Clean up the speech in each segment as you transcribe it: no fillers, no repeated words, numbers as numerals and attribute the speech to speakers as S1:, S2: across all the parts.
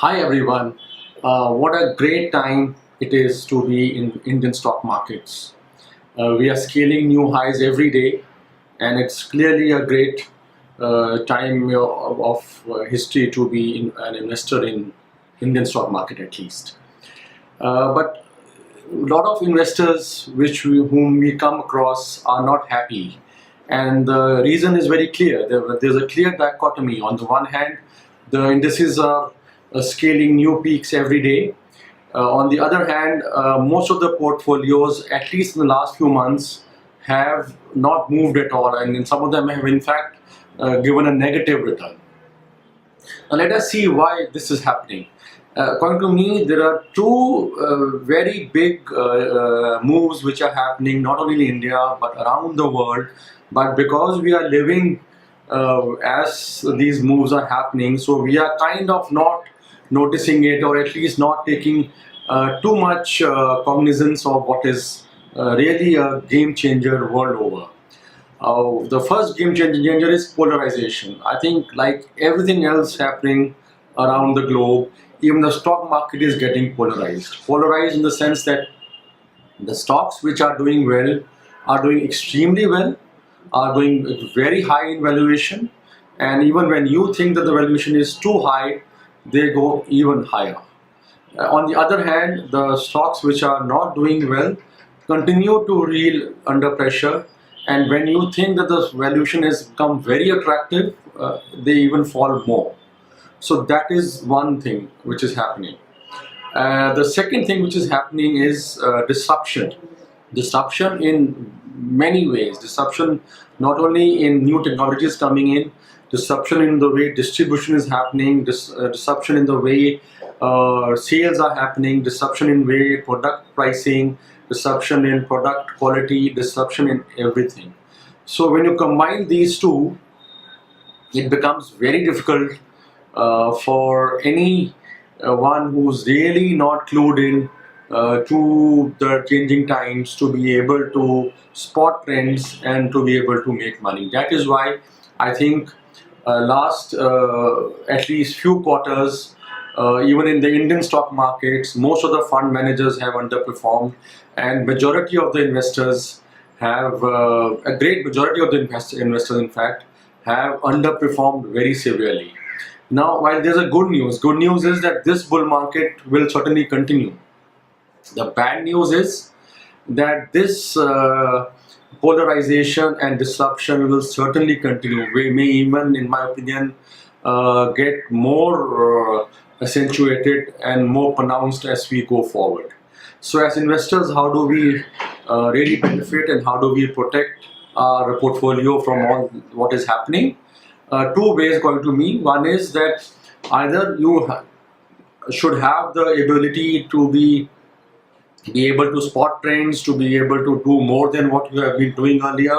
S1: Hi everyone. What a great time it is to be in Indian stock markets. We are scaling new highs every day, and it's clearly a great time of history to be an investor in Indian stock market at least. But a lot of investors whom we come across are not happy, and the reason is very clear. There's a clear dichotomy. On the one hand, the indices are scaling new peaks every day. On the other hand, most of the portfolios, at least in the last few months, have not moved at all, and in some of them have in fact given a negative return. Now let us see why this is happening. According to me, there are two very big moves which are happening not only in India but around the world. But because we are living as these moves are happening, so we are kind of not noticing it, or at least not taking too much cognizance of what is really a game changer world over. The first game changer is polarization. I think, like everything else happening around the globe, even the stock market is getting polarized. Polarized in the sense that the stocks which are doing well are doing extremely well, are going very high in valuation, and even when you think that the valuation is too high, they go even higher. On the other hand, the stocks which are not doing well continue to reel under pressure, and when you think that the valuation has become very attractive, they even fall more. So that is one thing which is happening. The second thing which is happening is disruption. Disruption in many ways. Disruption not only in new technologies coming in, disruption in the way distribution is happening, disruption in the way sales are happening, disruption in way product pricing, disruption in product quality, disruption in everything. So when you combine these two, it becomes very difficult for any one who's really not clued in to the changing times to be able to spot trends and to be able to make money. That is why I think last at least few quarters, even in the Indian stock markets, most of the fund managers have underperformed, and majority of the investors have, a great majority of the investors in fact, have underperformed very severely. Now, while there's a good news is that this bull market will certainly continue. The bad news is that this polarization and disruption will certainly continue. We may even, in my opinion, get more accentuated and more pronounced as we go forward. So as investors, how do we really benefit, and how do we protect our portfolio from all what is happening? Two ways, according to me. One is that either you should have the ability to be able to spot trends, to be able to do more than what you have been doing earlier,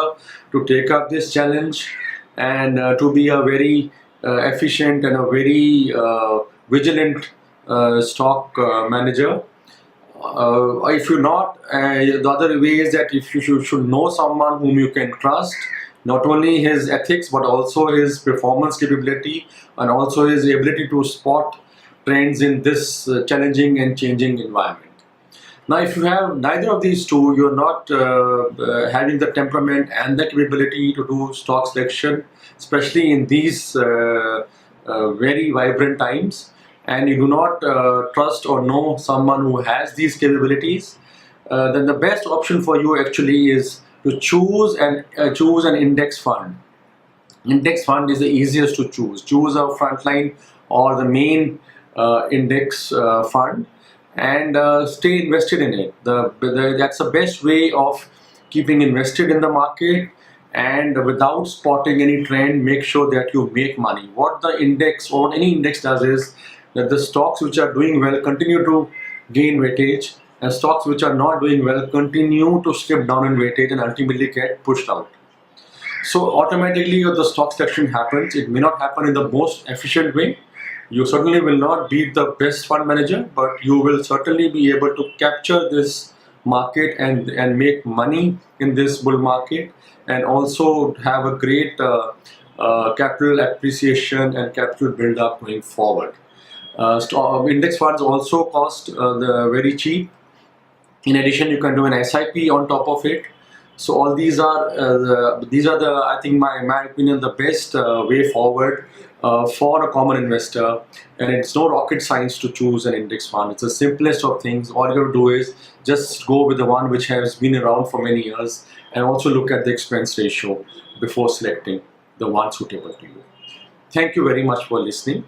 S1: to take up this challenge, and to be a very efficient and a very vigilant stock manager. If you're not, the other way is that if you should know someone whom you can trust, not only his ethics but also his performance capability, and also his ability to spot trends in this challenging and changing environment. Now, if you have neither of these two, you're not having the temperament and the capability to do stock selection, especially in these very vibrant times, and you do not trust or know someone who has these capabilities, then the best option for you actually is to choose an index fund. Index fund is the easiest to choose. Choose a frontline or the main index fund, and stay invested in it. That's the best way of keeping invested in the market, and without spotting any trend, make sure that you make money. What the index or any index does is that the stocks which are doing well continue to gain weightage, and stocks which are not doing well continue to slip down in weightage and ultimately get pushed out. So automatically the stock selection happens. It may not happen in the most efficient way. You certainly will not be the best fund manager, but you will certainly be able to capture this market and make money in this bull market, and also have a great capital appreciation and capital build up going forward.
S2: Index funds also cost the very cheap. In addition, you can do an SIP on top of it. So all these are the I think my opinion the best way forward for a common investor. And it's no rocket science to choose an index fund. It's the simplest of things. All you have to do is just go with the one which has been around for many years, and also look at the expense ratio before selecting the one suitable to you. Thank you very much for listening.